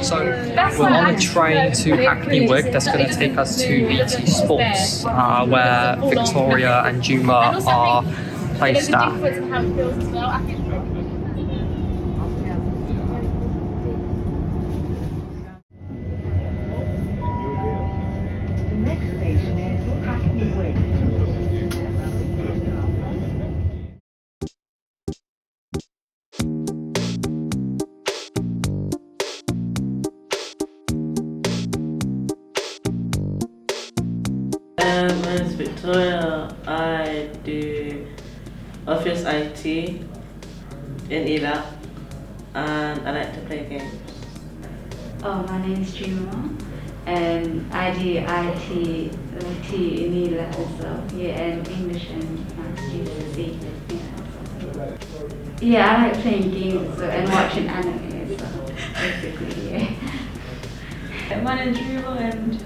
So we're on a train to Hackney Wick that's going to take us to BT Sports, where Victoria and Juma are placed at. My name is Victoria. I do office IT in ELATT, and I like to play games. Oh, my name is Juma, and I do IT in ELATT as well. Yeah, and English and GCSE. Yeah, I like playing games as well and watching anime as well. Basically, yeah. My name is Juma, and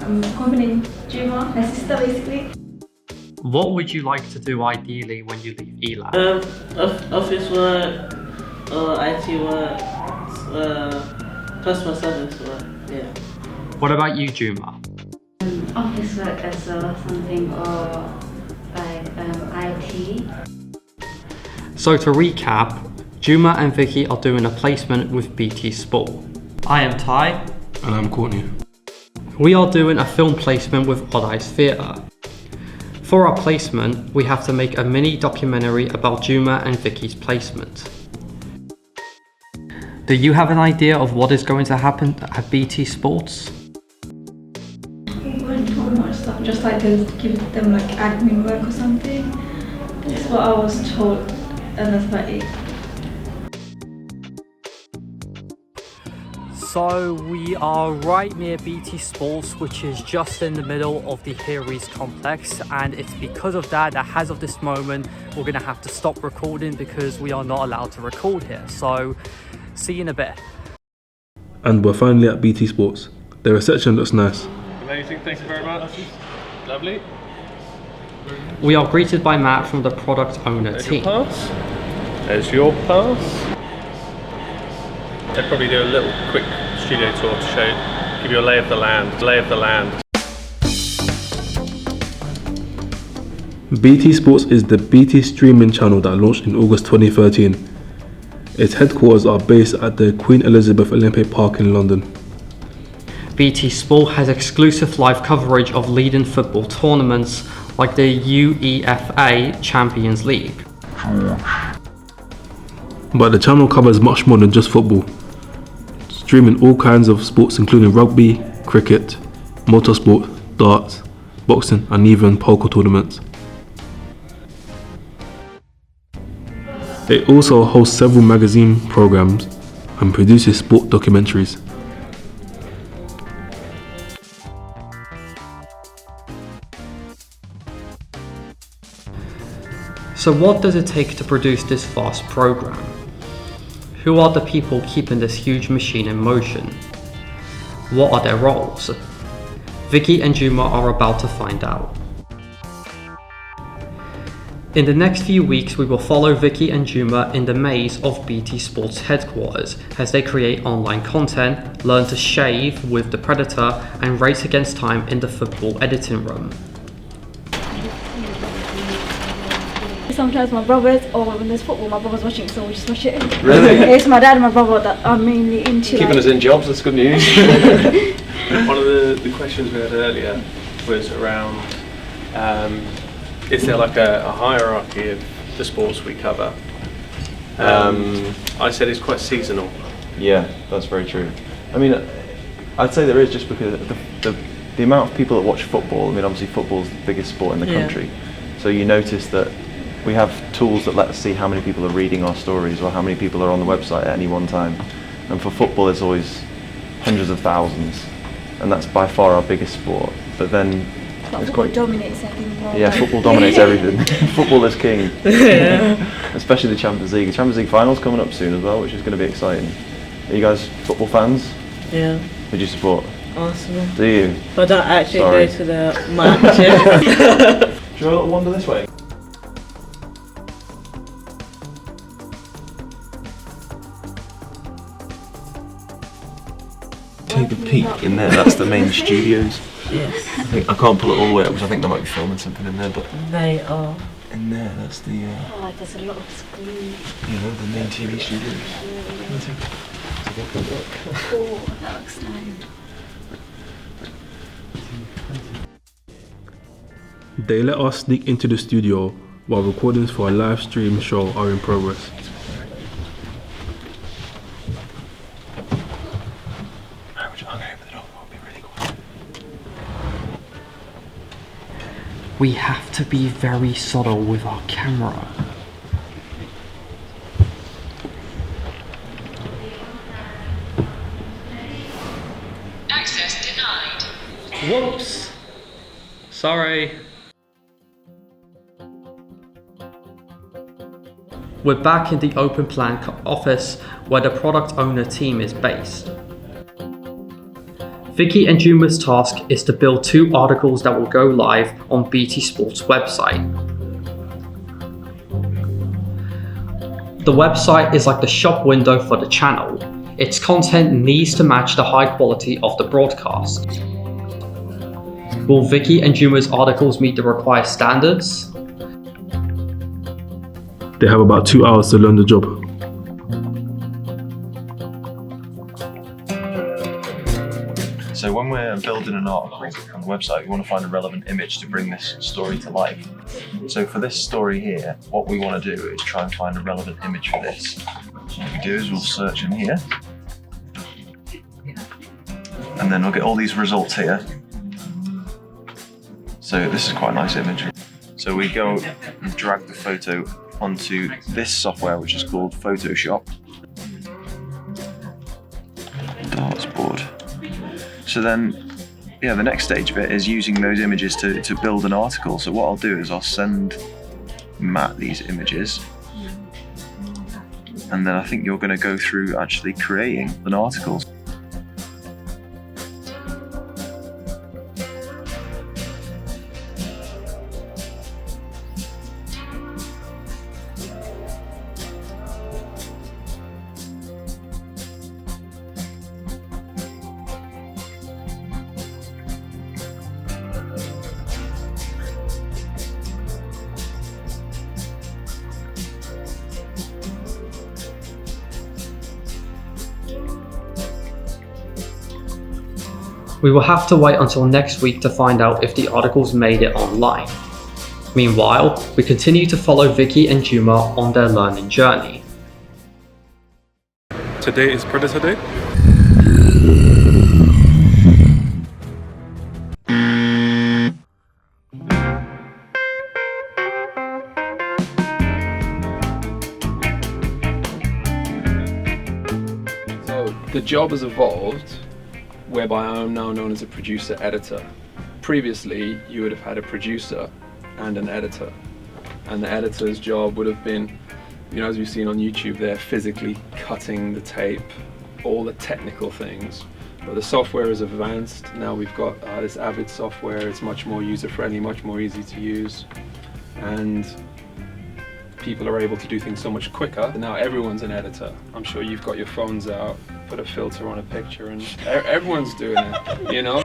I'm accompanying Juma, my sister, basically. What would you like to do ideally when you leave ELATT? Office work, or IT work, customer service work. Yeah. What about you, Juma? Office work as well, something, or like IT. So to recap, Juma and Vicky are doing a placement with BT Sport. I am Ty. And I'm Courtney. We are doing a film placement with Odd Eyes Theatre. For our placement, we have to make a mini documentary about Juma and Vicky's placement. Do you have an idea of what is going to happen at BT Sports? We won't talk much stuff, just like to give them like admin work or something. That's what I was told, and that's about it. So we are right near BT Sports, which is just in the middle of the Heroes complex, and it's because of that as of this moment we're going to have to stop recording because we are not allowed to record here. So see you in a bit. And we're finally at BT Sports. Their reception looks nice. Amazing, thank you very much. Lovely. We are greeted by Matt from the product owner There's team. your pass. There's your pass. They'd probably do a little quick studio tour to show, give you a lay of the land. BT Sports is the BT streaming channel that launched in August 2013. Its headquarters are based at the Queen Elizabeth Olympic Park in London. BT Sport has exclusive live coverage of leading football tournaments like the UEFA Champions League. But the channel covers much more than just football, streaming all kinds of sports including rugby, cricket, motorsport, darts, boxing and even poker tournaments. It also hosts several magazine programs and produces sport documentaries. So what does it take to produce this vast program? Who are the people keeping this huge machine in motion? What are their roles? Vicky and Juma are about to find out. In the next few weeks, we will follow Vicky and Juma in the maze of BT Sports headquarters as they create online content, learn to shave with the Predator, and race against time in the football editing room. Sometimes my brothers, or when there's football, my brother's watching, so we just watch it. Really? It's my dad and my brother that are mainly into Keeping us in jobs, that's good news. One of the questions we had earlier was around, is there like a hierarchy of the sports we cover? I said it's quite seasonal. Yeah, that's very true. I mean, I'd say there is, just because the amount of people that watch football. I mean, obviously football's the biggest sport in the country, so you notice that we have tools that let us see how many people are reading our stories or how many people are on the website at any one time. And for football, there's always hundreds of thousands, and that's by far our biggest sport. But then it's football dominates everything. Yeah, football dominates everything. Football is king. Especially the Champions League. The Champions League final's coming up soon as well, which is going to be exciting. Are you guys football fans? Yeah. Who do you support? Arsenal. Do you? But I don't actually Sorry. go to the matches. Do you want a little wander this way? take a peek in there. That's the main studios. Yes. I can't pull it all the way up because I think they might be filming something in there, but They are. in there, that's the Oh, there's a lot of screens. the main TV studios. Oh, that looks nice. They let us sneak into the studio while recordings for a live stream show are in progress. I'm gonna open the door. I'll be really quiet. We have to be very subtle with our camera. Access denied. Whoops! Sorry. We're back in the open plan office where the product owner team is based. Vicky and Juma's task is to build 2 articles that will go live on BT Sport's website. The website is like the shop window for the channel. Its content needs to match the high quality of the broadcast. Will Vicky and Juma's articles meet the required standards? They have about 2 hours to learn the job. So when we're building an article on the website, we want to find a relevant image to bring this story to life. So for this story here, what we want to do is try and find a relevant image for this. So what we do is we'll search in here, and then we'll get all these results here. So this is quite a nice image. So we go and drag the photo onto this software, which is called Photoshop. Dartboard. So then, yeah, the next stage bit is using those images to build an article. So what I'll do is I'll send Matt these images, and then I think you're going to go through actually creating an article. We will have to wait until next week to find out if the articles made it online. Meanwhile, we continue to follow Vicky and Juma on their learning journey. Today is Predator Day. So the job has evolved, whereby I am now known as a producer editor. Previously, you would have had a producer and an editor, and the editor's job would have been, you know, as we've seen on YouTube, they're physically cutting the tape, all the technical things. But the software is advanced. Now we've got this Avid software. It's much more user-friendly, much more easy to use, and people are able to do things so much quicker. Now everyone's an editor. I'm sure you've got your phones out, put a filter on a picture, and everyone's doing it, you know?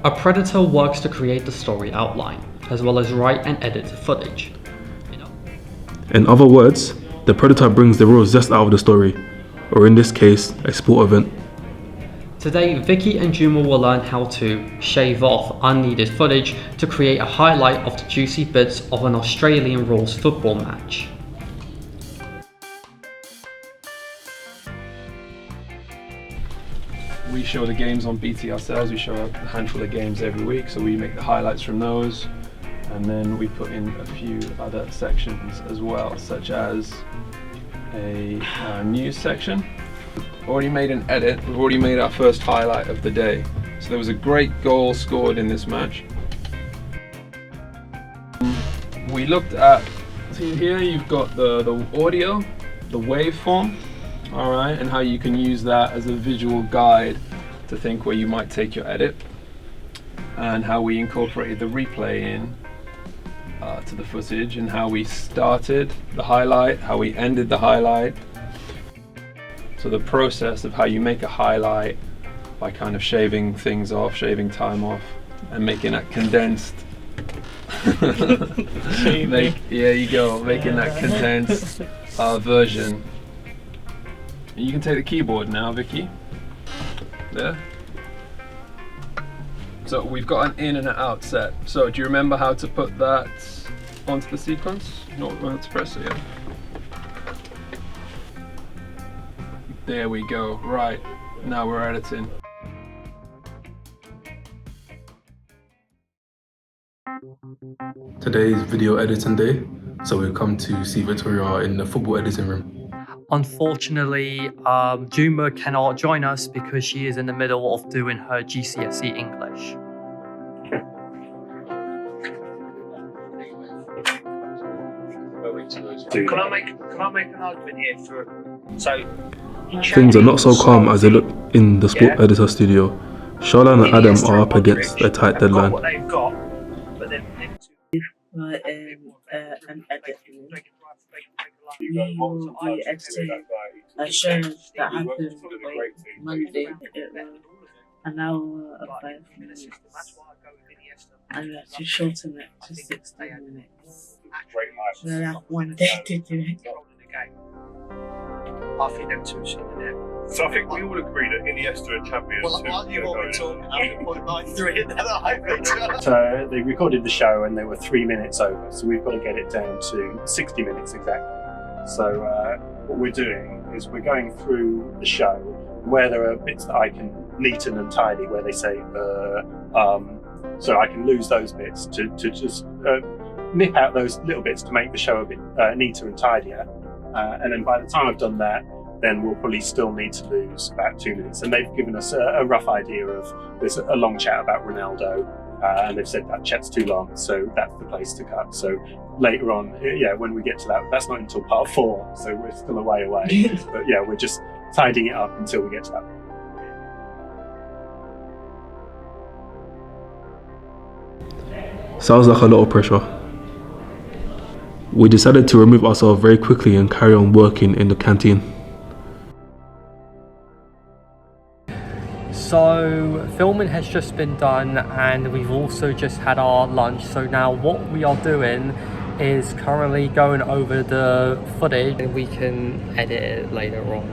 A Predator works to create the story outline, as well as write and edit the footage. In other words, the Predator brings the real zest out of the story, or in this case, a sport event. Today, Vicky and Juma will learn how to shave off unneeded footage to create a highlight of the juicy bits of an Australian rules football match. We show the games on BT ourselves. We show a handful of games every week, so we make the highlights from those, and then we put in a few other sections as well, such as a news section. Already made an edit. We've already made our first highlight of the day. So there was a great goal scored in this match. We looked at, see here you've got the audio, the waveform, all right, and how you can use that as a visual guide to think where you might take your edit, and how we incorporated the replay in to the footage, and how we started the highlight, how we ended the highlight. So the process of how you make a highlight by kind of shaving things off, shaving time off, and making that condensed. There you go, making that condensed version. And you can take the keyboard now, Vicky. There. So we've got an in and an out set. So do you remember how to put that onto the sequence? Not how to press it yet. There we go. Right, now we're editing. Today is video editing day, so we've come to see Victoria in the football editing room. Unfortunately, Juma cannot join us because she is in the middle of doing her GCSE English. Can I make an argument here for Things are not so calm as they look in the sport editor studio. Charlotte and Adam are up against a tight deadline. what they've got, but then We're in an edit room. We will be editing a show that happened on Monday. It was an hour and 5 minutes. And we actually shortened it to 16 minutes. So I have one day to do it. I think them two should be there. So I think we all agree that Iniesta and Champions. So they recorded the show and they were 3 minutes over, so we've got to get it down to 60 minutes exactly. So what we're doing is we're going through the show where there are bits that I can neaten and tidy, where they say so I can lose those bits to just nip out those little bits to make the show a bit neater and tidier. And then by the time I've done that, then we'll probably still need to lose about 2 minutes. And they've given us a rough idea of, there's a long chat about Ronaldo, and they've said that chat's too long, so that's the place to cut. So later on, when we get to that, that's not until part 4, so we're still a way away. But yeah, we're just tidying it up until we get to that. Sounds like a lot of pressure. We decided to remove ourselves very quickly and carry on working in the canteen. So filming has just been done and we've also just had our lunch. So now what we are doing is currently going over the footage and we can edit it later on.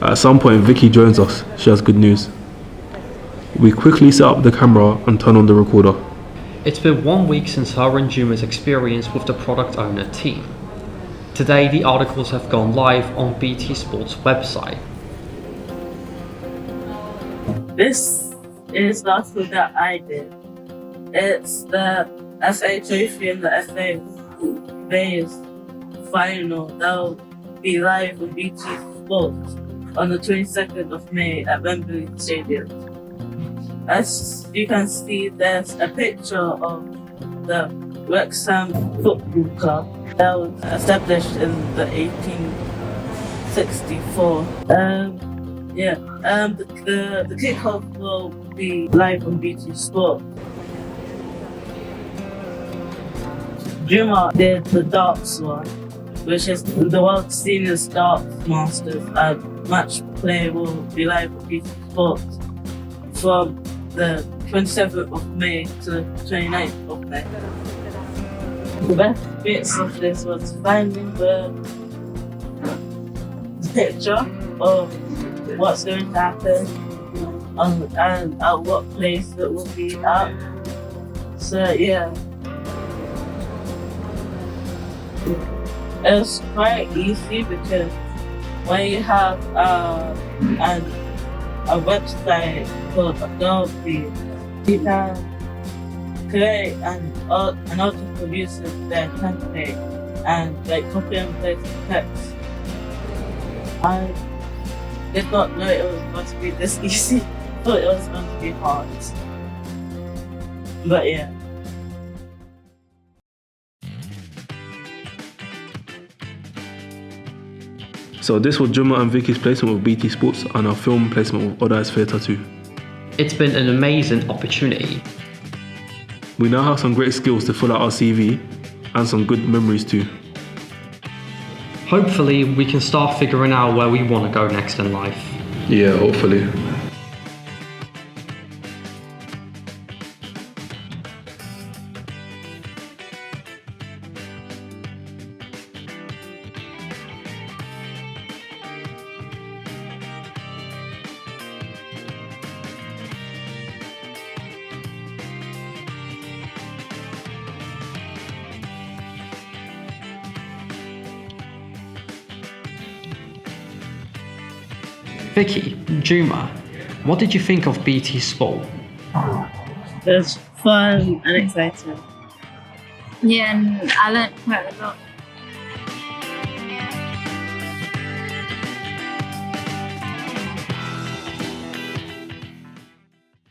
At some point Vicky joins us. She has good news. We quickly set up the camera and turn on the recorder. It's been 1 week since her and Juma's experience with the product owner team. Today the articles have gone live on BT Sport's website. This is the article that I did. It's the FA Trophy and the FA Vase final. That'll be live on BT Sports on the 22nd of May at Wembley Stadium. As you can see, there's a picture of the Wrexham Football Club that was established in the 1864. The kickoff will be live on BT Sport. Juma did the darts one, which is the world's senior darts masters, and match play will be live on BT Sport from the 27th of May to the 29th of May. The best bits of this was finding the picture of what's going to happen and at what place it will be at. So yeah, it's quite easy because when you have a website called Adobe, you can create an auto-produce their template and copy and paste the text. I did not know it was going to be this easy. I thought it was going to be hard. But yeah. So this was Juma and Vicky's placement with BT Sports and our film placement with Oda Eyes Theatre 2. It's been an amazing opportunity. We now have some great skills to fill out our CV and some good memories too. hopefully we can start figuring out where we want to go next in life. Yeah, hopefully. Vicky, Juma, what did you think of BT Sport? It was fun and exciting. Yeah, and I learned quite a lot.